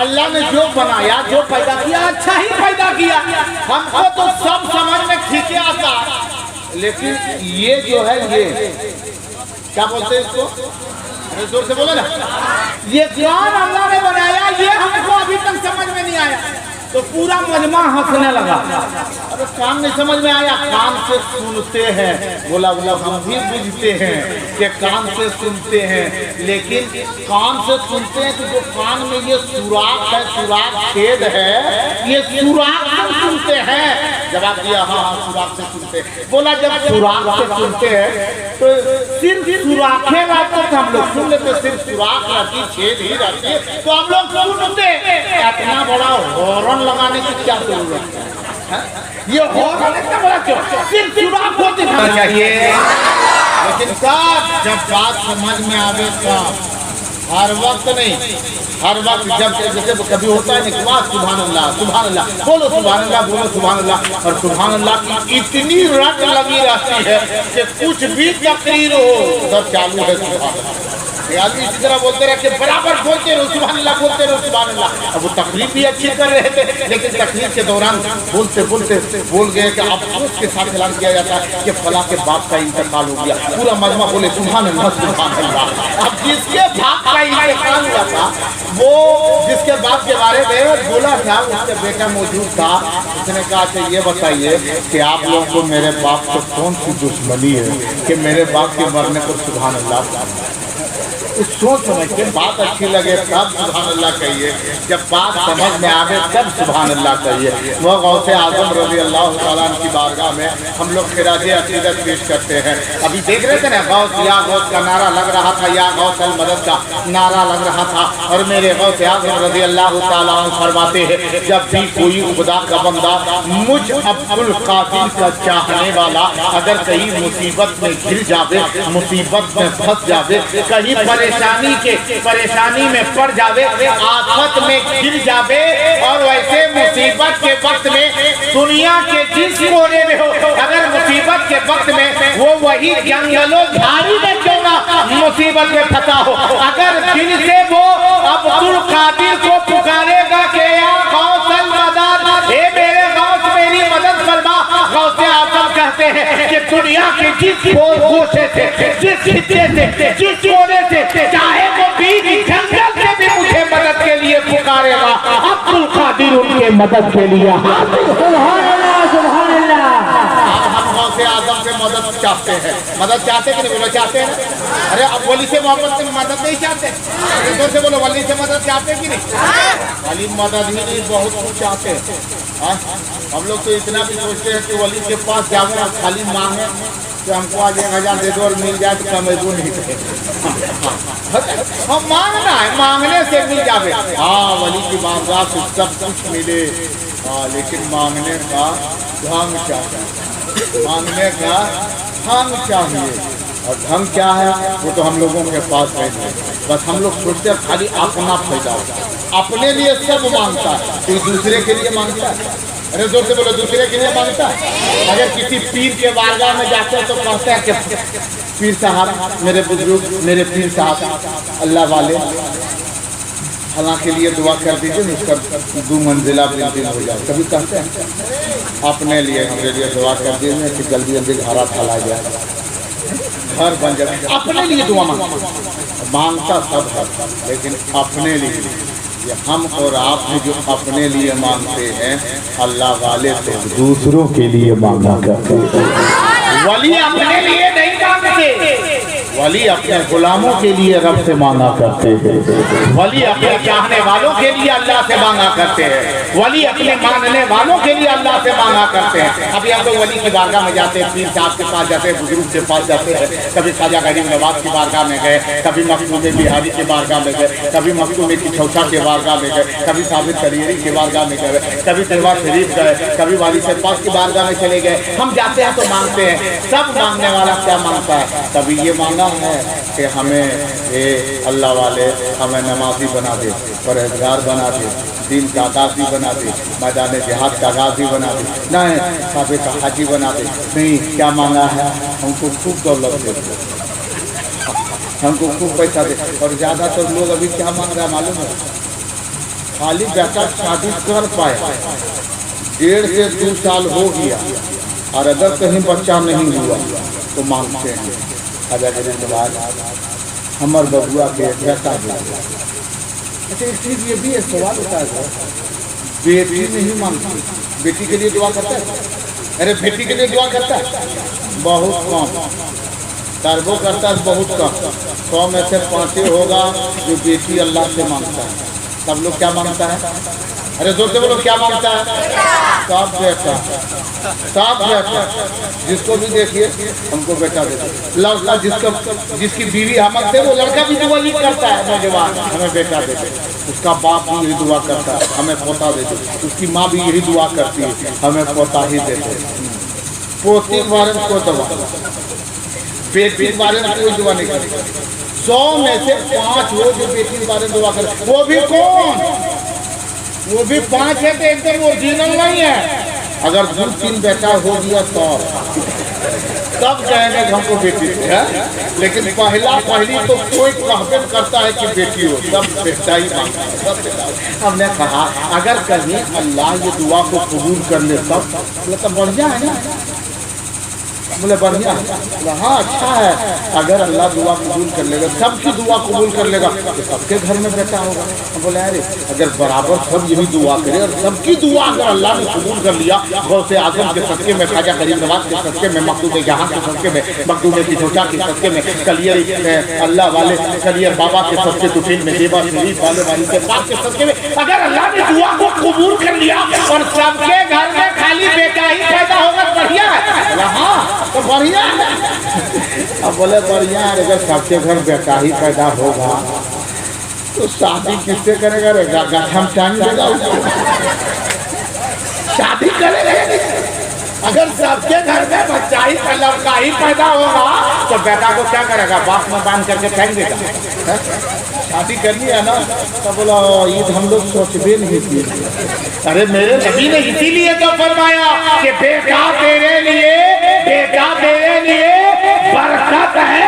अल्लाह ने जो बनाया, जो पैदा किया, अच्छा ही पैदा किया। हमको तो सब समझ में ठीक आता, लेकिन ये जो है, ये क्या बोलते हैं इसको, जोर से बोलो ना, ये कौन अल्लाह ने बनाया, ये हमको अभी तक समझ में नहीं आया। तो पूरा मजमा हंसने लगा। अरे कान नहीं समझ में आया, कान से सुनते हैं। बोला बोला हम भी बुझते हैं कि कान से सुनते हैं, लेकिन कान से सुनते हैं तो जो कान में ये सुराख है, सुराख छेद है, ये सुराख से सुनते हैं। जवाब दिया हाँ हाँ सुराख से सुनते हैं। बोला जब सुराख से सुनते हैं तो सिर्फ सुराखें रहते तो हम लोग सुन लेते, सिर्फ सुराख रहती, छेद ही रहती है तो हम लोग सुनते। इतना बड़ा हॉर्न लगाने की क्या जरूरत है? ये हॉर्न इतना बड़ा क्यों? सिर्फ सुराख को दिखाना चाहिए। लेकिन जब बात समझ में आवे तब, हर वक्त नहीं, हर वक्त जब जैसे कभी होता है निकवास सुभान अल्लाह बोलो, सुभान अल्लाह बोलो, सुभान अल्लाह। और सुभान अल्लाह की इतनी रट लगी रहती है कि कुछ भी तकरीर हो सब चालू है सुभान। आदमी इसी तरह बोलते रहे, बराबर बोलते रहो सुभान अल्लाह, बोलते रहो सुभान अल्लाह। अब वो तकरीर भी अच्छी कर रहे थे, लेकिन तकरीर के दौरान बोलते बोलते बोल गए कि अफसोस के साथ ऐलान किया जाता है कि फला के बाप का इंतकाल हो गया। पूरा मजमा बोले सुभान अल्लाह सुभान अल्लाह। अब जिसके बाप का इंतकाल हुआ था, वो जिसके बाप के बारे में बोला था, उसका बेटा मौजूद था। उसने कहा कि ये बताइए कि आप लोगों को मेरे बाप से कौन सी दुश्मनी है कि मेरे बाप के मरने पर सुभान अल्लाह। सोच समझ के बात अच्छी लगे तब सुभान अल्लाह कहिए, जब बात समझ में आवे तब सुभान अल्लाह कहिए। वह गौसे आजम रज़ी अल्लाह तआला की बारगाह में हम लोग खिराजे अकीदत पेश करते हैं। अभी देख रहे थे ना, गौस या गौस का नारा लग रहा था, या गौस अल मदद का नारा लग रहा था। और मेरे गौसे आजम रज़ी अल्लाह तआला फरमाते हैं, जब भी कोई खुदा का बंदा मुझ अब्दुल कादिर का चाहने वाला अगर कहीं मुसीबत में घिर जावे, मुसीबत में फंस जावे, कहीं परेशानी में पड़ जावे, आफत में घिर जावे, और वैसे मुसीबत के वक्त में दुनिया के जिस कोने में हो, अगर मुसीबत के वक्त में वो वही जंगलों झाड़ी में क्यों ना मुसीबत में फंसा हो, अगर दिल से वो अब्दुल कादिर को पुकारेगा कि या गौसल मदद, हे मेरे गौस मेरी मदद फरमा। गौसे आजम कहते हैं कि दुनिया के जिस गोशे से, जिस हिस्से से, जिस कोने से, चाहे वो बीच जंगल से भी मुझे मदद के लिए पुकारेगा, अब्दुल कादिर उनके मदद के लिए। सुभान अल्लाह सुभान अल्लाह। हम गौसे आजम से मदद चाहते हैं, मदद चाहते कि नहीं बोलो चाहते हैं? अरे अब वली से मोहब्बत से मदद नहीं चाहते? जोर से बोलो, वली से मदद चाहते कि नहीं? वली मदद ही नहीं, बहुत कुछ चाहते हैं। हम लोग तो इतना भी सोचते हैं कि वली के पास जाऊँ खाली मांगे कि हमको आज 1000 दे दो और मिल जाए तो कमेबू नहीं करें। हम मांगना है, मांगने से मिल जावे। हाँ वली की बारगाह से सब कुछ मिले, हाँ लेकिन मांगने का ढंग चाहिए, मांगने का ढंग चाहिए। और ढंग क्या है वो तो हम लोगों के पास है। बस हम लोग सोचते हैं खाली अपना फायदा, अपने लिए सब मांगता है, तो दूसरे के लिए मांगता है। अरे जोर से बोलो, दूसरे के लिए मांगता है। अगर किसी पीर के बारगाह में जाते हैं तो कहते हैं कि पीर साहब, मेरे बुजुर्ग, मेरे पीर साहब अल्लाह वाले फलां के लिए दुआ कर दीजिए, उसका 2 मंजिला बिल्डिंग हो जाए। कभी कहते हैं अपने लिए, मेरे लिए दुआ कर दीजिए कि जल्दी जल्दी घरा फैला जाए, घर बन जाए। अपने लिए दुआ मांगता सब है, लेकिन अपने लिए ये हम और आप जो अपने लिए मांगते हैं, अल्लाह वाले तो दूसरों के लिए मांगा करते हैं। वली अपने लिए नहीं मांगते, वली अपने गुलामों के लिए रब से मांगा करते हैं। वली अपने चाहने वालों के लिए अल्लाह से मांगा करते हैं। वली अपने मानने वालों के लिए अल्लाह से मांगा करते हैं। अभी हम लोग वली की बारगाह में जाते हैं, पीर साहब के पास जाते हैं, बुजुर्ग के पास जाते हैं। कभी ख्वाजा गरीब नवाज की बारगाह में गए, कभी मखदूम बिहारी की बारगाह में गए, कभी मखदूम की छौछा के बारगाह में गए, कभी साबित करीरी की बारगाह में गए, कभी दरबार शरीफ गए, कभी वाली सरपास की बारगाह में चले गए। हम जाते हैं तो मांगते हैं। सब मांगने वाला क्या मांगता है? कभी ये मांगा है कि हमें ये अल्लाह वाले हमें नमाजी बना दे, परहेजगार बना दे, दीन का गाजी बना दे, मैदान जिहाद का गाजी बना दे, नहीं साबे का हाजी बना दे। नहीं, क्या मांगा है? हमको खूब दौलत दे, हमको खूब पैसा दे। और ज़्यादातर लोग अभी क्या मांग रहा है मालूम है? खाली बेटा शादी कर पाया, 1.5 से 2 साल हो गया, और अगर कहीं बच्चा नहीं हुआ तो मांगते हैं अगर हमार बबुआ के बेटा हुआ। अच्छा एक चीज ये भी है, सवाल होता है, बेटी नहीं मांगती, बेटी के लिए दुआ करता है? अरे बेटी के लिए दुआ करता है बहुत कम, करबो करता है बहुत कम, 100 में से 5 होगा जो बेटी अल्लाह से मांगता है। सब लोग क्या मांगता है? अरे जोर से बोलो, क्या मांगता है? सब बेटा, सब बेटा, जिसको भी देखिए हमको बेटा दे दो। लड़का जिसकी बीवी हम थे वो लड़का भी दुआ नहीं करता है, नौजवान हमें बेटा दे दो, उसका बाप भी यही दुआ करता है हमें पोता दे दो, उसकी माँ भी यही दुआ करती है हमें पोता ही दे दो। पोती के बारे में कोई दुआ, बेटी के बारे में कोई दुआ नहीं करता। 100 में से 5 हो जो बेटी के बारे में दुआ करे, वो भी कौन? वो भी 5 है तो एकदम ओरिजिनल नहीं है। अगर 2-3 बेटा हो गया तो तब कहेंगे हमको बेटी है, लेकिन पहली तो कोई कहबे करता है कि बेटी हो, सब बेटा ही मांगता है, सब बेटा। हमने कहा अगर कहीं अल्लाह ये दुआ को कबूल कर ले तब बोले तो बढ़िया है ना, बोले बढ़िया है, हाँ अच्छा है। अगर अल्लाह दुआ कबूल कर लेगा, सबकी दुआ कबूल कर लेगा तो सबके घर में बेटा होगा। हम बोले अरे अगर बराबर सब यही दुआ करे और सबकी दुआ अगर अल्लाह ने कबूल कर लिया, गौसे आजम के सदके में, ख्वाजा गरीब नवाज के सदके में, मखदूम जहां के सदके में, मखदूम किशोचा के सदके में, कलियर अल्लाह वाले कलियर बाबा के सदके तुफीन में, देवा शरीफ वाले वाली के पास के सदके में, अगर अल्लाह ने दुआ को कबूल कर लिया और सबके घर में खाली बेटा ही पैदा होगा, बढ़िया है। हाँ तो बढ़िया है। अब बोले बढ़िया है, अगर सबके घर बेटा ही पैदा होगा तो शादी किससे करेगा? गठम चांद देगा उसको, शादी करेगा। अगर सबके घर में बच्चा ही लड़का ही पैदा होगा तो बेटा को क्या करेगा? बाप में बांध करके फेंक देगा। शादी करनी है ना तो बोला ईद हम लोग सोचबे नहीं किए। अरे मेरे नबी ने इसीलिए तो फरमाया कि बेटा तेरे लिए बरकत है,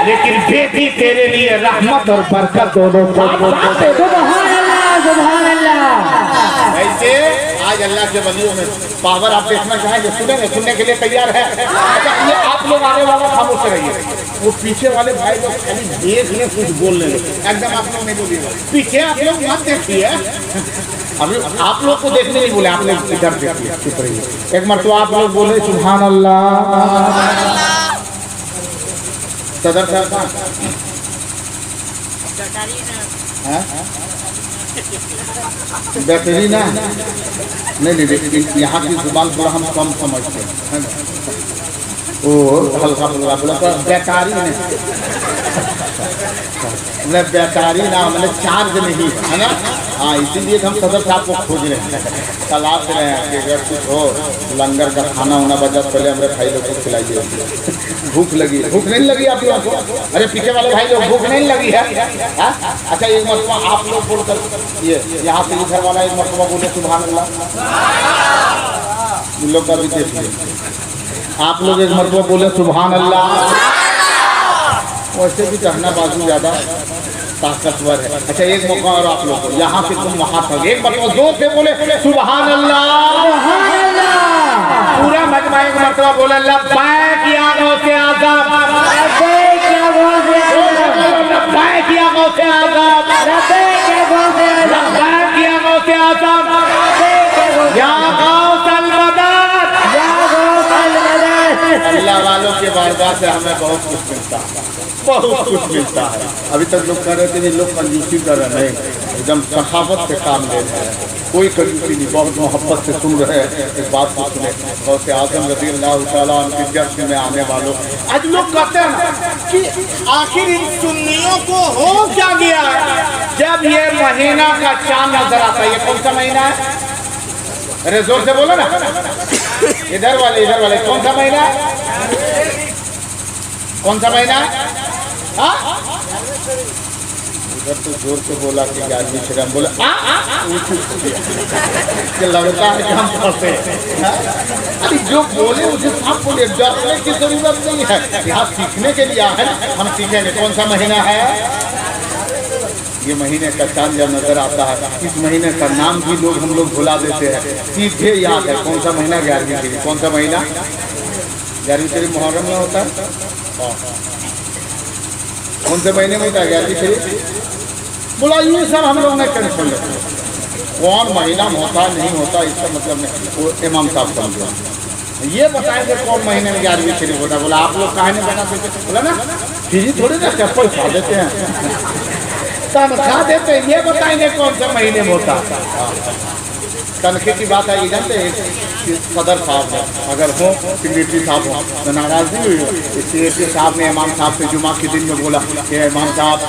लेकिन बेटी तेरे लिए रहमत और बरकत दोनों। सुभान अल्लाह। ऐसे आज अल्लाह के बंदियों में पावर आप देखना चाहेंगे, सुनने के लिए तैयार है? अच्छा ये आप लोग आने वाला खामोश रहिए, वो पीछे वाले भाई लोग खाली देख ले कुछ बोलने लगे, एकदम आप लोग नहीं बोलिएगा, पीछे आप लोग मत देखिए। अभी आप लोग को देखने नहीं बोले, आप लोग इधर देखिए, चुप रहिए। एक मरतबा आप लोग बोले सुभान अल्लाह। सदर साहब बेहतरीन है नहीं, यहाँ की जुबान थोड़ा हम कम समझते हैं ना, ओ हल्का बोला बेकारी नहीं, बेकारी ना मतलब चार्ज नहीं है ना। हाँ इसीलिए हम सदर साहब को खोज रहे हैं, तलाश रहे हैं कि अगर कुछ हो लंगर का खाना होना बचा पहले हमारे भाई लोग को खिलाइए। भूख लगी, भूख नहीं लगी आप लोगों को? अरे पीछे वाले भाई लोग भूख नहीं लगी है? अच्छा एक मरतबा आप लोग बोलकर ये यहाँ से इधर वाला एक मरतबा बोले सुभान अल्लाह, इन लोग का भी देखिए। आप लोग एक मरतबा बोले सुभान अल्लाह, वैसे भी कहना बाजू ज़्यादा ताकतवर है। अच्छा एक मौका और आप लोग को, यहाँ से तुम वहाँ तक एक मरतबा जोर से बोले सुभान अल्लाह, पूरा मजमा एक मरतबा बोले लब्बैक या गौसे आज़म, लब्बैक या गौसे आज़म, लब्बैक या गौसे आज़म, लब्बैक या गौसे आज़म, लब्बैक या गौसे आज़म, या गौसल मदद, या गौसल मदद। अल्लाह वालों के बारगाह से हमें बहुत कुछ मिलता है, बहुत कुछ मिलता है। अभी तक लोग कह रहे थे लोग कंजूसी कर रहे हैं, एकदम सखावत से काम ले रहे हैं, कोई कंजूसी नहीं, बहुत मोहब्बत से सुन रहे हैं। इस बात को सुने गौसे आज़म रज़ी अल्लाह तआला उनकी जश्न में आने वालों, आज लोग कहते हैं ना कि आखिर इन सुन्नियों को हो क्या गया जब ये महीना का चांद नजर आता है। ये कौन सा महीना है? अरे जोर से बोलो ना, इधर वाले कौन सा महीना है? कौन सा महीना है? उधर तो जोर से बोला कि आदमी श्रम बोला लगता है कि हम फंसे। अरे जो बोले उसे साफ बोले, डरने की जरूरत नहीं है, यहाँ सीखने के लिए है, हम सीखेंगे। कौन सा महीना है? ये महीने का चांद जब नजर आता है, इस महीने का नाम भी लोग हम लोग भुला देते हैं, सीधे याद है कौन सा महीना, 11वीं शरीफ। कौन सा महीना? 11वीं शरीफ मुहर्रम में होता है। कौन से महीने में होता है 11वीं शरीफ? बोला ये सब हम लोग नहीं टेंशन लेते, कौन महीना में होता नहीं होता इसका मतलब नहीं, वो इमाम साहब समझो ये बताएंगे कौन महीने में 11वीं शरीफ होता है। बोला आप लोग कहा नहीं बता सकते? बोला ना फिर थोड़ी ना चप्पल खा देते हैं, तनख्वाह देते हैं, ये बताएंगे कौन से महीने में होता है। तनखे की बात है, ये जानते हैं सदर साहब है, अगर हो सेक्रेटरी साहब हो तो नाराजगी हुई हो। सेक्रेटरी साहब ने इमाम साहब से जुमा के दिन में बोला कि इमाम साहब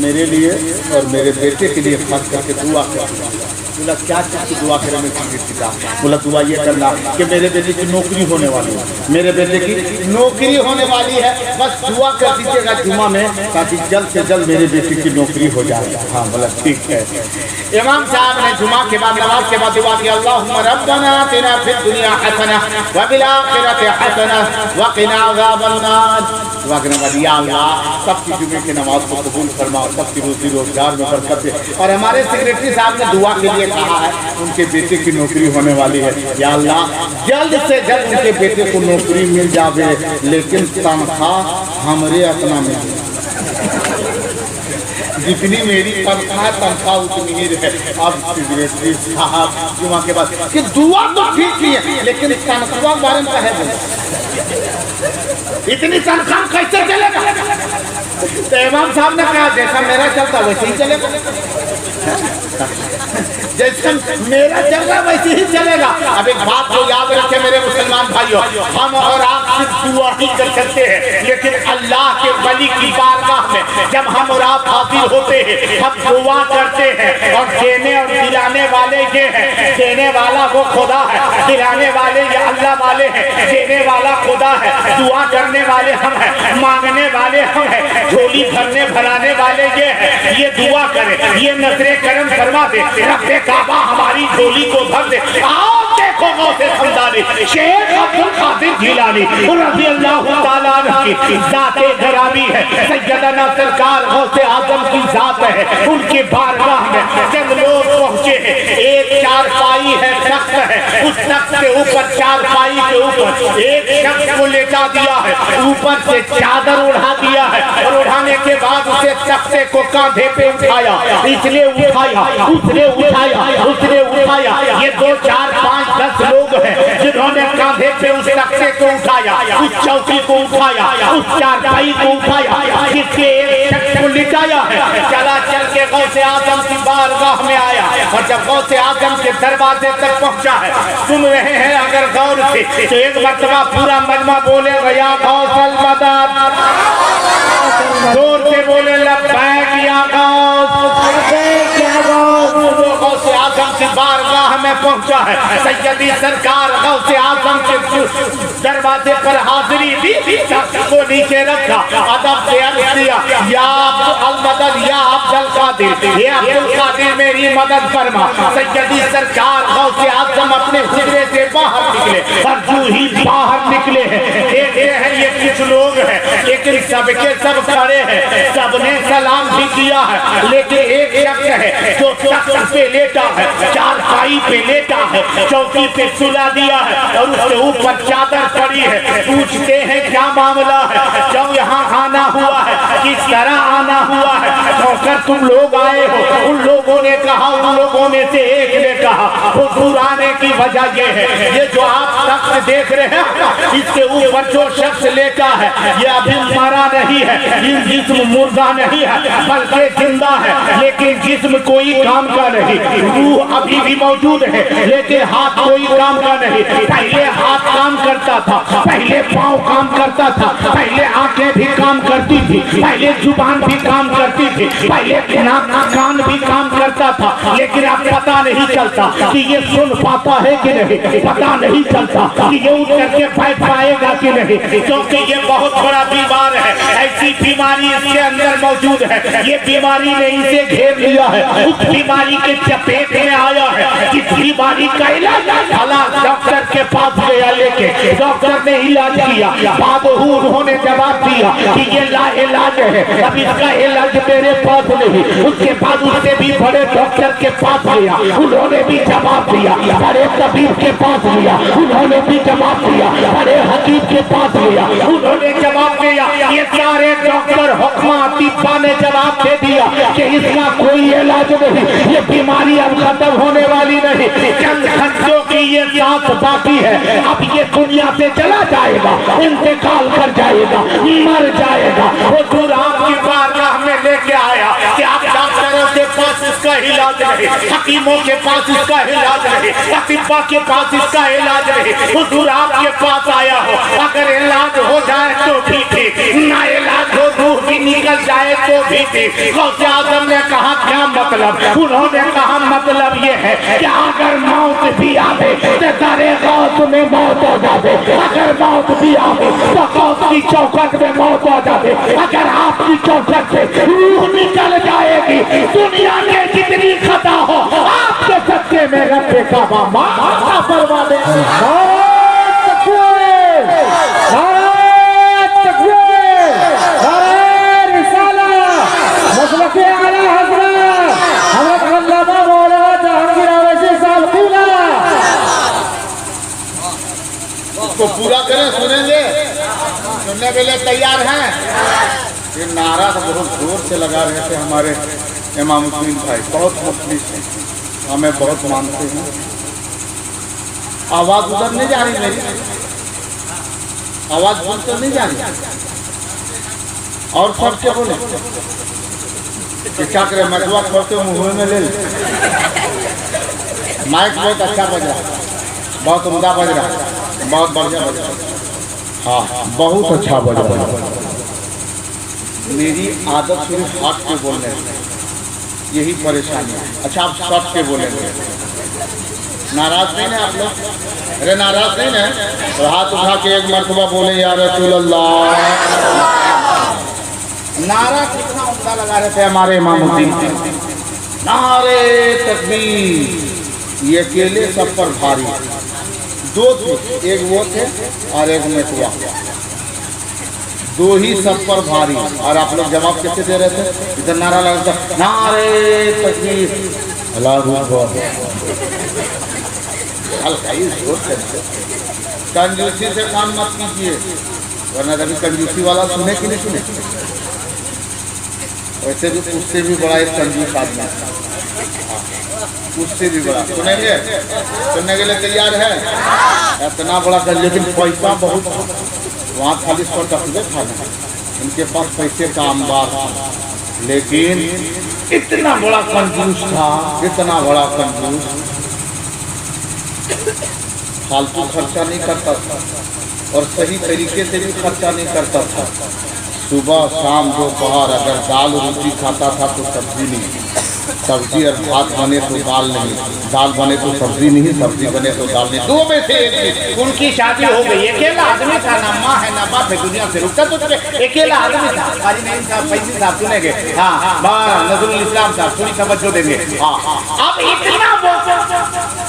मेरे लिए और मेरे बेटे के लिए खास करके दुआ कर। बोला क्या चीज़ की दुआ करें? सेक्रेटरी साहब बोला दुआ ये करना कि मेरे बेटे की नौकरी होने वाली है, मेरे बेटे की नौकरी होने वाली है, बस दुआ कर दीजिएगा जुमा में ताकि जल्द से जल्द मेरे बेटे की नौकरी हो जाए। हाँ बोला ठीक है। इमाम साहब ने जुमा के बाद नमाज के बाद दुआ की, अल्लाहुम्मा रब्बना आतिना फिद दुनिया हसना व फिल आखिरति हसना व क़िना अज़ाबन नार। दुआ करने का दिया अल्लाह सबकी जुमे की नमाज को कबूल फरमा, सबकी रोजी रोजगार में बरकत दे। और हमारे सेक्रेटरी साहब ने दुआ के लिए कहा है उनके बेटे की नौकरी होने वाली है, या अल्लाह जल्द से जल्द उनके बेटे को नौकरी मिल जावे, लेकिन तनख्वाह हमरे अपना मिले। जितनी मेरी तनख्वाह उतनी ही रहे। अब सेक्रेटरी साहब जुमा के बाद कि दुआ तो ठीक ही है, लेकिन तनख्वाह बारे में है इतनी तनख्वाह कैसे चलेगा? तो इमाम साहब ने कहा जैसा मेरा चलता वैसे ही चलेगा, जैसे मेरा चल रहा वैसे ही चलेगा। अब एक बात को याद रखें मेरे मुसलमान भाइयों, हम और आप सिर्फ दुआ ही कर सकते हैं, लेकिन अल्लाह के वली की बारगाह में जब हम और आप हाजिर होते हैं, हम दुआ करते हैं। और देने और दिलाने वाले ये हैं, देने वाला वो खुदा है, दिलाने वाले ये अल्लाह वाले हैं। देने वाला खुदा है, दुआ करने वाले हम हैं, मांगने वाले हम हैं, झोली भरने भराने वाले ये हैं। ये दुआ करें, ये नजरे करम फरमा दे, रब्बे काबा हमारी झोली को भर दे। आओ देखो गौसे समदानी शेख अब्दुल कादिर जिलानी रज़ी अल्लाह ताला अन्हु की ज़ाते गरामी है, सैयदना सरकार गौसे आजम की ज़ात है। उनके बारगाह में जब लोग पहुंचे हैं, एक चारपाई है, तख्त है, उस तख्त के ऊपर चारपाई के ऊपर एक शख्स को लेटा दिया है, ऊपर से चादर उड़ा दिया है, और उठाने के बाद उसे तख्ते को कांधे पे उठाया, इसने उठाया, उसने उठाया, उसने उठाया। ये 2, 4, 5, 10 लोग हैं जिन्होंने कांधे पे उस तख्ते को उठाया, उस चौकी को उठाया, उस चारपाई को उठाया, जिसके एक शख्स को लिटाया है। चला चल के गौसे आजम की बारगाह में आया, और जब गौसे आजम के दरवाजे तक पहुंचा है, सुन रहे हैं अगर गौर से तो एक मर्तबा पूरा मजमा बोले या गौसल मदद, जोर से बोले लब्बैक या गौस। गौसे आजम की बारगाह में पहुंचा है, सैयदी सरकार गौसे आजम के दरवाजे पर हाजिरी दी, को नीचे रखा, अदब से अर्ज किया या अल मदद या अब्दुल कादिर, ये अब्दुल कादिर मेरी मदद फरमा। सैयदी सरकार गौसे आजम अपने हुजरे से बाहर निकले, और जो ही बाहर निकले हैं देखते हैं ये कुछ लोग हैं, लेकिन सबके सब खड़े हैं, सबने सलाम भी किया है, लेकिन एक शख्स है जो तख्त पे लेटा है, चारपाई पे लेटा है, चौकी पे सुला दिया है, और उसके ऊपर चादर पड़ी है। पूछते हैं क्या मामला है, क्यों यहाँ आना हुआ है, किस तरह आना हुआ है, क्योंकि तुम लोग आए हो? उन लोगों ने कहा, उन लोगों में से एक ने कहा हुजूर आने की वजह ये है, ये जो आप तख्त देख रहे हैं इसके ऊपर जो शख्स लेटा है ये अभी मरा नहीं है, ये जिस्म मुर्दा नहीं है बल्कि जिंदा है, लेकिन जिस्म कोई काम का नहीं, रूह अभी भी मौजूद है, लेकिन हाथ कोई काम का नहीं। पहले हाथ काम करता था, पहले पाँव काम करता था, पहले आंखें भी काम करती थी, पहले जुबान भी काम करती थी, पहले नाक कान भी काम करता था, लेकिन अब पता नहीं चलता कि ये सुन पाता है कि नहीं, पता नहीं चलता कि ये उठ करके बैठ पाएगा कि नहीं, क्योंकि ये बहुत बड़ा बीमार है। ऐसी बीमारी इसके अंदर मौजूद है, ये बीमारी ने इसे घेर लिया है, उस बीमारी के चपेट में आया है। इस बीमारी का इलाज भला डॉक्टर के पास गया, लेके डॉक्टर ने इलाज किया, बाद उन्होंने जवाब दिया कि ये लाइलाज है, अब इसका इलाज मेरे पास नहीं। उसके बाद उससे भी बड़े डॉक्टर के पास गया, उन्होंने भी जवाब दिया, बड़े तबीब के पास गया, उन्होंने भी जवाब दिया, बड़े हकीम के पास गया, उन्होंने जवाब दिया। ये सारे डॉक्टर हुक्मा तिब्बा ने जवाब दे दिया कि इसका कोई इलाज नहीं, ये बीमारी अब खत्म होने वाली नहीं, चंद घंटों की ये सांस बाकी है, अब ये दुनिया से चला जाएगा, इंतकाल कर जाएगा, मर जाएगा। वो दूर आपकी बारगाह में लेके आया कि आप डॉक्टरों के पास इसका इलाज नहीं, हकीमों के पास इसका इलाज नहीं, अतिब्बा के पास इसका इलाज नहीं, हुजूर आपके पास आया हो, अगर इलाज हो जाए तो भी ठीक, ना इलाज हो रूह भी निकल जाए तो भी ठीक। गौसे आज़म ने कहा क्या मतलब? उन्होंने कहा मतलब ये है कि अगर मौत भी आवे तो दरे गौस में मौत हो जाए, अगर मौत भी आवे तो गौस की चौखट में मौत हो जाए, अगर आपकी चौखट से रूह निकल जाएगी, दुनिया में जितनी खता हो आपके सच्चे में रब्बे का मामा परवा दे। इसको पूरा करें, सुनेंगे, सुनने के लिए तैयार हैं? ये नारा तो बहुत जोर से लगा रहे थे हमारे इमामुद्दीन भाई, बहुत मुखलिस हैं, हमें बहुत मानते हैं। आवाज उधर नहीं जा रही मेरी, आवाज उधर नहीं जा रही, और सब क्या बोले कि क्या करें, मटवा खोलते मुंह में ले, माइक बहुत अच्छा बज रहा है, बहुत उम्दा बज रहा है, बहुत बढ़िया बज रहा है, हाँ बहुत अच्छा बज रहा है। मेरी आदत सिर्फ हाथ पे बोलने है, यही परेशानी है। अच्छा आप शॉर्ट पे बोलेंगे, नाराज नहीं ना आप लोग? अरे नाराज नहीं ना? तो हाथ उठा के एक मरतबा बोले या रसूल अल्लाह। नारा कितना उम्दा लगा रहे थे हमारे इमामुद्दीन, नारे तकबीर, ये अकेले सब पर भारी, दो थे, एक वो थे और एक मेटुआ, दो ही सब पर भारी। और आप लोग जवाब कैसे दे रहे थे? इधर नारा लगा था नारे तकबीर, अल्लाह अकबर, हल्का ही जोर से, कंजूसी से काम मत कीजिए, वरना कभी कंजूसी वाला सुने कि नहीं सुने। वैसे भी उससे भी बड़ा एक कंजूस आदमी है, उससे भी बड़ा। सुनेंगे, सुनने के लिए तैयार है? इतना बड़ा कर, लेकिन पैसा बहुत, वहाँ खाली 100 टकले खाना, इनके पास पैसे का अंबार था, लेकिन इतना बड़ा कंजूस था, इतना बड़ा कंजूस, फालतू खर्चा नहीं करता था और सही तरीके से भी खर्चा नहीं करता था। सुबह शाम दोपहर अगर दाल रोटी खाता था तो सब्जी नहीं, सब्जी और भात बने तो दाल नहीं, दाल बने तो सब्जी नहीं, सब्जी बने तो दाल नहीं, दो में से एक। उनकी शादी हो गई, अकेला आदमी था, ना माँ है ना बाप है, दुनिया से रुकता तो अकेला आदमी था, कारी नहीं था, पैसे साहब सुनेंगे, हाँ नजरुल इस्लाम साहब थोड़ी तवज्जो देंगे। हाँ अब इतना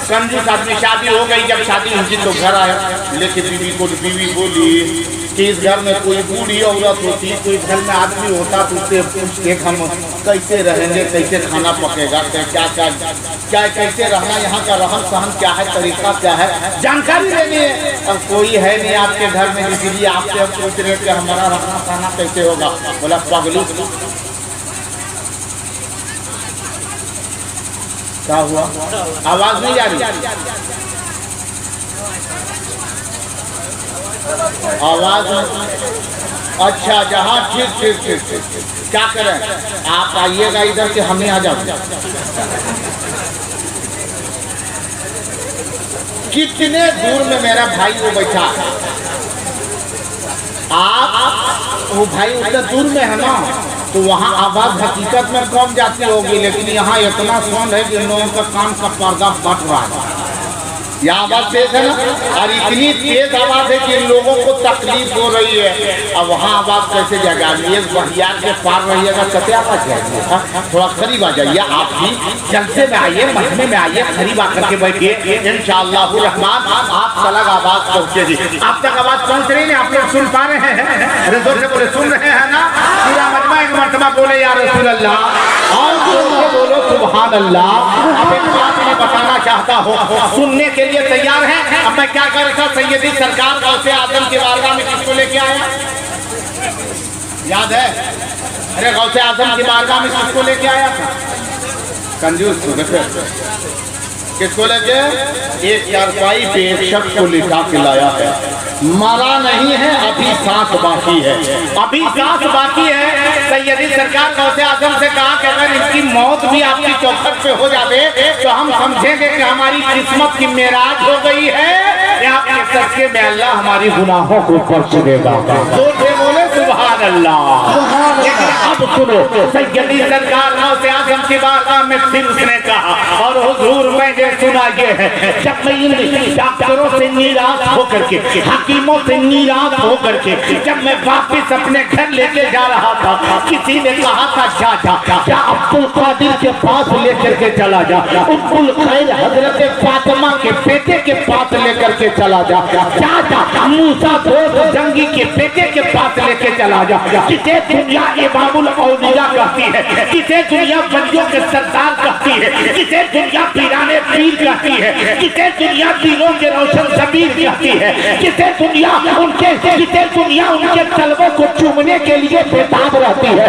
कंजूस आदमी, शादी हो गई, जब शादी हुई तो घर आया लेके बीवी को, बीवी बोली कि इस घर में कोई बूढ़ी औरत होती, कोई घर में आदमी होता तो उससे पूछते हम कैसे रहेंगे, कैसे खाना पकेगा, क्या क्या क्या कैसे रहना, यहाँ का रहन सहन क्या है, तरीका क्या है, जानकारी लेनी है। अब कोई है नहीं आपके घर में, इसीलिए आपसे हम पूछ रहे कि हमारा रहना सहना कैसे होगा। बोला पगलू क्या हुआ, आवाज नहीं आ रही, आवाज। अच्छा जहाँ ठीक ठीक ठीक ठीक, क्या करें, आप आइएगा इधर से, हम ही आ जाओ। कितने दूर में मेरा भाई वो बैठा, आप वो भाई उतना दूर में है ना, तो वहाँ आवाज़ हकीकत में कम जाती होगी, लेकिन यहाँ इतना साउंड है कि लोगों का कान का पर्दा फट रहा है। यह आवाज़ तेज है ना, और इतनी तेज आवाज़ है कि लोगों को तकलीफ हो रही है। अब वहाँ आवाज़ कैसे जाएगा? ये बहियार के पार रहिएगा कते आवाज़ जाएगी। थोड़ा करीब आ जाइए, आप भी जलसे में आइए, मजमे में आइए, करीब आकर के बैठिए। इंशाअल्लाह रहमान आप तक आवाज़ पहुँचेगी। आप तक आवाज़ पहुँच रही है, आप लोग सुन पा रहे हैं? अरे जोर से बोले, सुन रहे हैं ना? पूरा मजमा एक मरतबा बोले या रसूल अल्लाह, और जोर से बोलो सुभान अल्लाह। अब एक बात मैं बताना चाहता हूँ, सुनने के लिए तैयार है? अब मैं क्या कर रहा था, सैयदी सरकार गौसे आजम की बारगाह में किसको लेके आया, याद है? अरे गौसे आजम की बारगाह में किसको लेके आया था? कंजूस किसको लेके? एक चारपाई पे एक शख्स को लिखा के लाया है, मरा नहीं है, अभी सांस बाकी है, अभी सांस बाकी है। सैयदी सरकार गौसे आजम से कहा कि अगर इनकी मौत भी आपकी चौखट पे हो जाए तो हम समझेंगे कि हमारी किस्मत की मेराज हो गई है, या आपके सदके में अल्लाह हमारी गुनाहों को बख्श देगा। जोर से बोले सुभान अल्लाह। लेकिन अब सुनो, सैयदी सरकार गौसे आजम की बारगाह में फिर उसने कहा, और हुजूर मैंने सुना ये है, जब मैं इन डॉक्टरों से निराश होकर के, हकीमों से निराश होकर के, जब मैं वापस अपने घर लेके जा रहा था, किसी ने कहा था जा अब्दुल कादिर के पास लेकर के चला जा, उम्मुल खैर हजरत फातिमा के बेटे के पास लेकर के चला जा, मूसा दोस्त जंगी के बेटे के पास लेके चला जा। जिसे दुनिया इमामुल औलिया कहती है, जिसे दुनिया बंदियों के सरदार कहती है, जिसे दुनिया पीराने पीर कहती है, जिसे दुनिया दिलों के रोशन ज़मीर कहती है, जिसे दुनिया उनके तलबों को चूमने के लिए बेताब रहती है।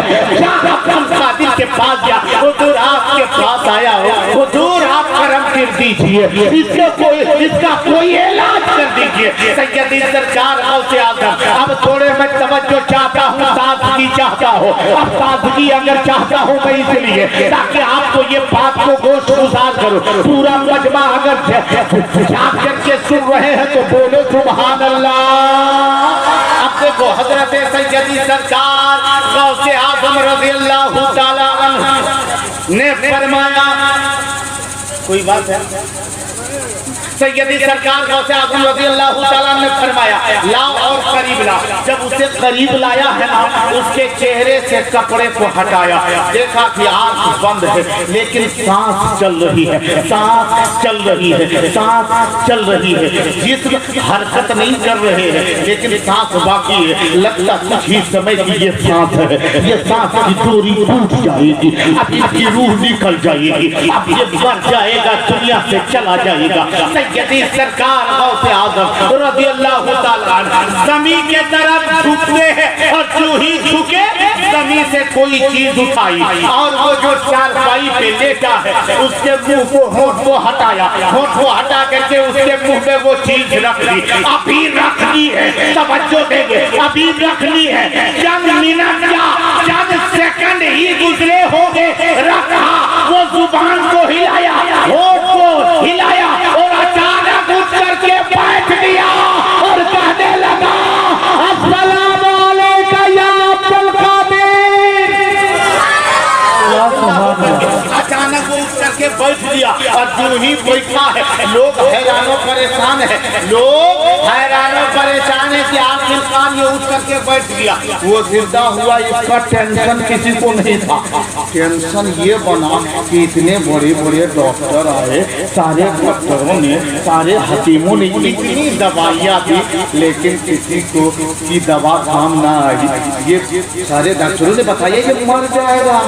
कादिर के पास जा, हुजूर आपके पास आया हो, हुजूर आप करम कर दीजिए, इसका कोई इलाज कर दीजिए। सैयदी सरकार गौसे आजम, अब थोड़े मैं तवज्जो चाहता हूँ, सादगी चाहता हूँ। अब सादगी अगर चाहता हूँ मैं इसलिए ताकि आपको ये बात को गोश्त गुजार करूँ। पूरा मजमा अगर जाग करके सुन रहे हैं तो बोलो सुभान अल्लाह। अब देखो हजरत सैयदी सरकार गौसे आजम रज़ियल्लाहु ताला अन्हु ने फरमाया, कोई बात है? सैयदी सरकार गौसे आजम रज़ियल्लाहु ताला ने फरमाया, लाओ और करीब ला। जब उसे करीब लाया है ना, उसके चेहरे से कपड़े को हटाया, देखा कि आंख बंद है लेकिन सांस चल रही है, सांस चल रही है, सांस चल रही है, जिस्म हरकत नहीं कर रहे हैं लेकिन सांस बाकी है। लगता कुछ ही समय की ये सांस है, ये सांस की डोरी टूट जाएगी, अब इसकी रूह निकल जाएगी, अब ये मर जाएगा, दुनिया से चला जाएगा। सैयदी सरकार गौसे आजम रज़ियल्लाहु ताला ज़मीन के तरफ झुकते हैं, और जो ही झुके ज़मीन से कोई चीज उठाई, और वो जो चारपाई पे लेटा है उसके मुंह को होंठ को हटाया, होंठ को हटा करके उसके मुंह में वो चीज रख दी। अभी रखनी है, तवज्जो देंगे, अभी रखनी है। चंद मिनट या चंद सेकंड ही गुजरे होंगे, रखा, वो जुबान को हिलाया, होंठ को हिलाया, और अचानक उठ करके बैठ गया और कहने लगा, अस्सलामु अलैका या अब्दुल कादिर। अचानक वो उठ करके बैठ गया, और जो ही बैठा है लोग हैरानो परेशान है, लोग हैरानो परेशान है कि आखिरकार ये उठ करके बैठ गया। वो जिंदा हुआ, इसका टेंशन किसी को नहीं था। टेंशन ये बना कि इतने बड़े बड़े डॉक्टर आए, सारे डॉक्टरों ने, सारे हकीमों ने इतनी दवाइयाँ दी, लेकिन किसी को की दवा काम ना आई। ये सारे डॉक्टरों ने बताया ये मर जाएगा।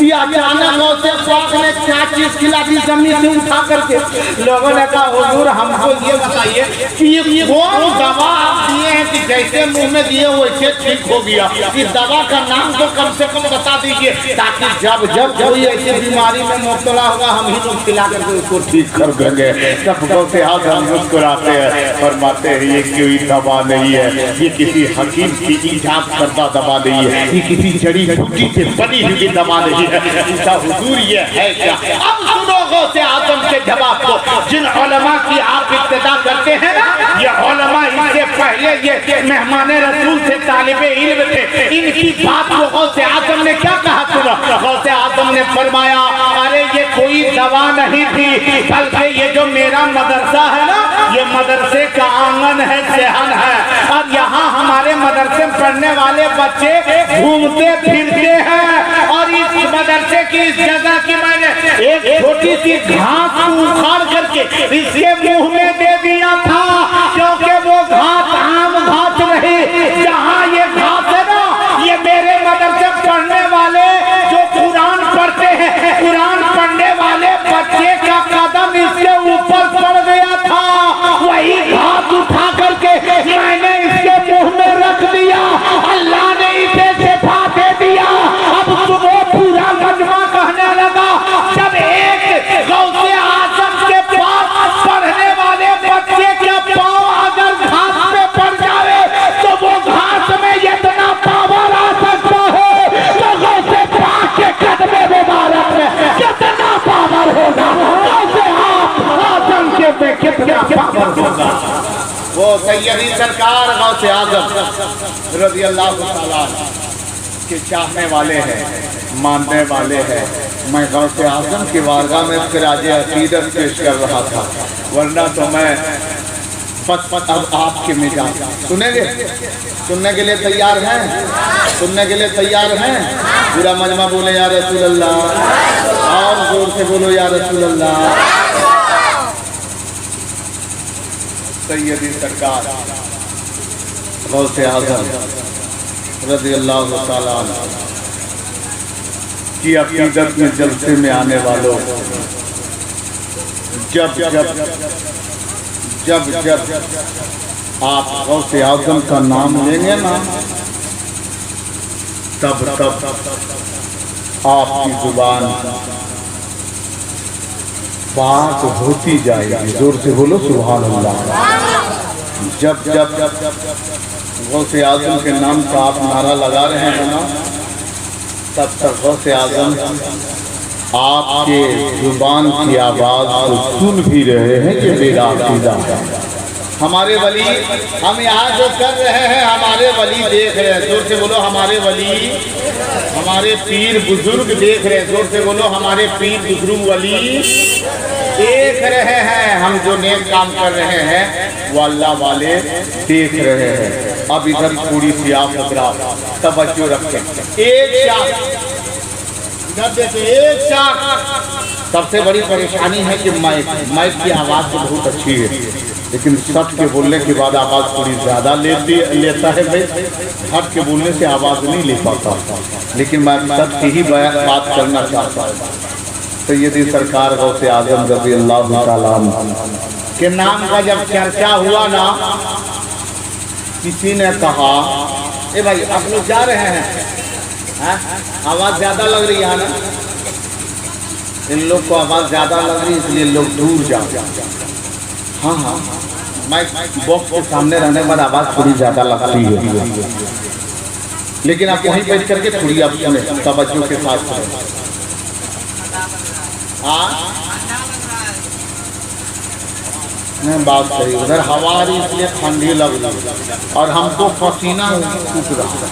ये अचानक गौसे पाक ने क्या चीज खिला दी जमीन से उठा करके। लोगों ने कहा हुजूर हमको ये बताइए कि ये कौन दवा आप दिए हैं कि जैसे मुंह में दिए वैसे ठीक हो गया। इस दवा का नाम तो कम से कम बता दीजिए, ताकि जब जब कोई ऐसी बीमारी में मुब्तला होगा हम ही लोग खिला करके उसको ठीक कर देंगे। सब गौसे आजम मुस्कुराते हैं, फरमाते हैं ये कोई दवा नहीं है, ये किसी हकीम की इजाद करदा दवा नहीं है, ये किसी जड़ी बूटी से बनी हुई दवा नहीं है। पूछा हुजूर ये है क्या? अब सुनो गौसे आजम के जवाब को। जिन उलमा की आप इब्तिदा करते हैं ना, ये उलमा इससे पहले ये मेहमान रसूल थे, तालिबे इल्म थे, इनकी बात को गौसे आजम ने क्या कहा? सुनो, गौसे आजम ने फरमाया, अरे ये कोई दवा नहीं थी, बल्कि ये जो मेरा मदरसा है ना, ये मदरसे का आंगन है, सेहन है, और यहाँ हमारे मदरसे में पढ़ने वाले बच्चे घूमते फिरते हैं, और इस मदरसे की इस जगह की मैंने एक छोटी सी घास उखाड़ करके इसके मुंह में दे दिया था, क्योंकि वो घास आम घास नहीं, जहाँ ये घास है ना, ये मेरे मदरसे पढ़ने वाले जो कुरान पढ़ते हैं, कुरान पढ़ने वाले बच्चे का कदम इसके ऊपर पड़ गया था, वही घास उठा करके मैंने इसके मुंह में रख दिया, अल्लाह ने इसे शिफा दे दिया। अब सुबह पूरा मजमा कहने लगा, जब एक गौसे आजम के पास पढ़ने वाले बच्चे का पाँव अगर घास पे पड़ जाए तो वो घास में इतना पावर आ सकता है, तो गौसे पाक के कदमे मुबारक में कितना पावर होगा, गौसे आजम के में कितना पावर होगा। वो सैयदी सरकार गौसे आजम रज़ी अल्लाह तआला के चाहने वाले हैं, मानने वाले हैं। मैं गौसे आजम की बारगाह में खिराजे अकीदत पेश कर रहा था, वरना तो मैं पत अब आपके मिजाज सुनेंगे, सुनने के लिए तैयार हैं, सुनने के लिए तैयार हैं? पूरा मजमा बोले या रसूल अल्लाह, और जोर से बोलो या रसूल अल्लाह। सैयदी सरकार गौसे आजम रज़ी अल्लाह तआला की अकीदत में जलसे में आने वालों, जब जब जब जब आप गौसे आजम का नाम लेंगे ना, तब तब आपकी जुबान बात होती जाएगी। जोर से बोलो सुभान अल्लाह। जब जब गौसे आजम के नाम का आप नारा लगा रहे हैं ना, तब तक गौसे आजम आपके जुबान की आवाज़ को सुन भी रहे हैं कि मेरा अकीदा है। हमारे वली हम यहाँ जो कर रहे हैं, हमारे वली देख रहे हैं। जोर से बोलो हमारे वली, हमारे पीर बुजुर्ग देख रहे हैं। जोर से बोलो हमारे पीर बुजुर्ग वली देख रहे हैं। हम जो नेक काम कर रहे हैं वो अल्लाह वाले देख रहे हैं। अब इधर थोड़ी सी आप तवज्जो रखें। एक शाख इधर देखो, एक शाख। सबसे बड़ी परेशानी है कि माइक की आवाज़ तो बहुत अच्छी है, लेकिन सट के बोलने के बाद आवाज़ थोड़ी ज़्यादा लेता है। भाई हट के बोलने से आवाज़ नहीं ले पाता, लेकिन मैं सच की ही बात करना चाहता हूँ। सैयदी सरकार गौसे आजम रज़ी अल्लाह तआला के नाम का जब चर्चा हुआ ना, किसी ने कहा, ए भाई आप लोग जा रहे हैं, आवाज़ ज़्यादा लग रही है ना, इन लोग को आवाज़ ज़्यादा लग रही है इसलिए लोग दूर जाओ। हाँ हाँ, माइक बॉक्स के सामने रहने के बाद आवाज़ थोड़ी ज़्यादा लगती है, लेकिन आप वहीं बैठ करके थोड़ी आप सुने तवज्जो के साथ सुने। नहीं बात सही, उधर हवा आ रही इसलिए ठंडी लग रही और हमको पसीना छूट रहा है।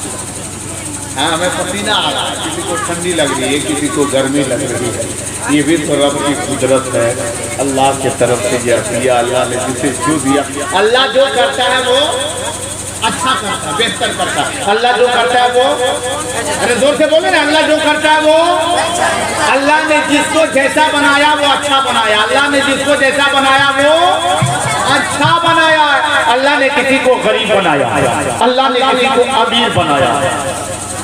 हाँ, हमें पसीना आ रहा है, किसी को ठंडी लग रही है, किसी को गर्मी लग रही है। ये भी तो रब की कुदरत है, अल्लाह के तरफ से दिया। अल्लाह ने जिसे जो दिया, अल्लाह जो करता है वो अच्छा करता है, बेहतर करता है। अल्लाह जो करता है वो, अरे जोर से बोले ना, अल्लाह जो करता है वो, अल्लाह ने जिसको जैसा बनाया वो अच्छा बनाया। अल्लाह ने जिसको जैसा बनाया वो अच्छा बनाया। अल्लाह ने किसी को गरीब बनाया, अल्लाह ने किसी को अमीर बनाया,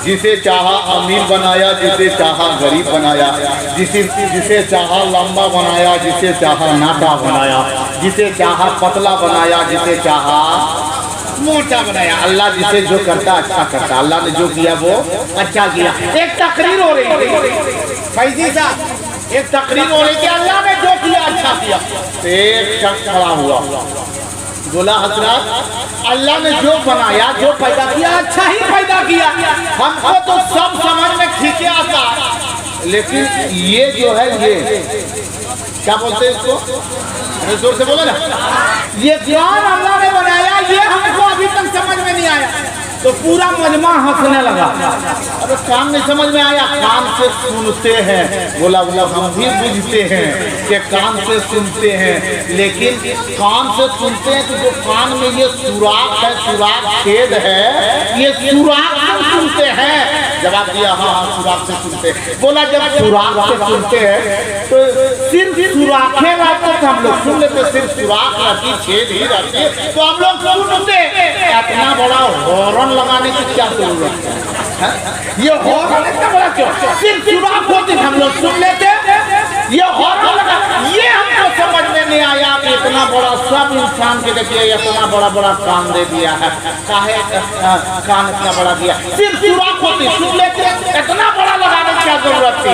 जिसे चाहा अमीर बनाया, जिसे चाहा गरीब बनाया, जिसे चाहा लंबा बनाया, जिसे चाहा नाटा बनाया, जिसे चाहा पतला बनाया, जिसे चाहा मोटा बनाया। अल्लाह जिसे जो करता अच्छा करता। अल्लाह ने जो किया वो अच्छा किया। एक तकरीर हो रही थी फैजी साहब, एक तकरीर हो रही थी, अल्लाह ने जो किया अच्छा किया। एक शख्स खड़ा हुआ, बोला हजरत अल्लाह ने जो बनाया, जो पैदा किया अच्छा ही पैदा किया। हमको तो सब समझ में ठीक आता, लेकिन ये जो है ये क्या बोलते हैं इसको, अरे जोर से बोलो ना, ये कान अल्लाह ने बनाया, ये हमको अभी तक समझ में नहीं आया। तो पूरा मजमा हंसने लगा। अरे कान नहीं समझ में आया, कान से सुनते हैं। बोला हम भी बुझते हैं कि कान से सुनते हैं, लेकिन कान से सुनते हैं तो जो कान में ये सुराख है, सुराख छेद है, ये सुराख से सुनते हैं। जवाब दिया हाँ सुराख से सुनते हैं। बोला जब सुराख से सुनते हैं तो सिर्फ सुराखें रहते तो हम लोग सुन लेते, सिर्फ सुराख रहती, छेद ही रहती तो हम लोग सुनते। इतना बड़ा हॉर्न लगाने की क्या जरूरत है? ये हॉर्न इतना बड़ा क्यों? सिर्फ सुराख होती हम लोग सुन लेते, ये हॉर्न लगा, ये हमको समझ में नहीं आया कि इतना बड़ा सब इंसान के देखिए इतना बड़ा बड़ा कान दे दिया है। काहे कान इतना बड़ा दिया? सिर्फ सुराख होती सुन लेते, इतना बड़ा लगाने की क्या जरूरत थी?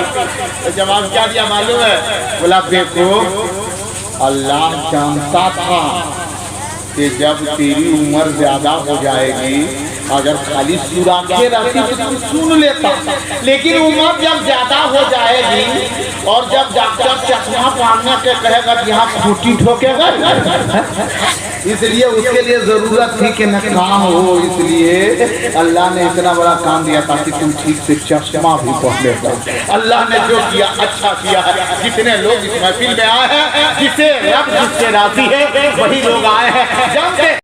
तो जवाब क्या दिया मालूम है? बोला देखो अल्लाह जानता था कि जब तेरी उम्र ज्यादा हो जाएगी, अगर खाली सुराखें रहती तो तुम सुन लेता, लेकिन उम्र जब ज्यादा हो जाएगी और जब डॉक्टर चश्मा पहनने के कहेगा कि यहाँ खूंटी ठोकेगा, इसलिए उसके लिए जरूरत थी कि न काम हो, इसलिए अल्लाह ने इतना बड़ा काम दिया ताकि तुम ठीक से चश्मा भी पहन लेता। अल्लाह ने जो किया अच्छा किया है। जितने लोग इस महफिल में आए हैं, जिसे रब जिससे राजी है वही लोग आए हैं। जानते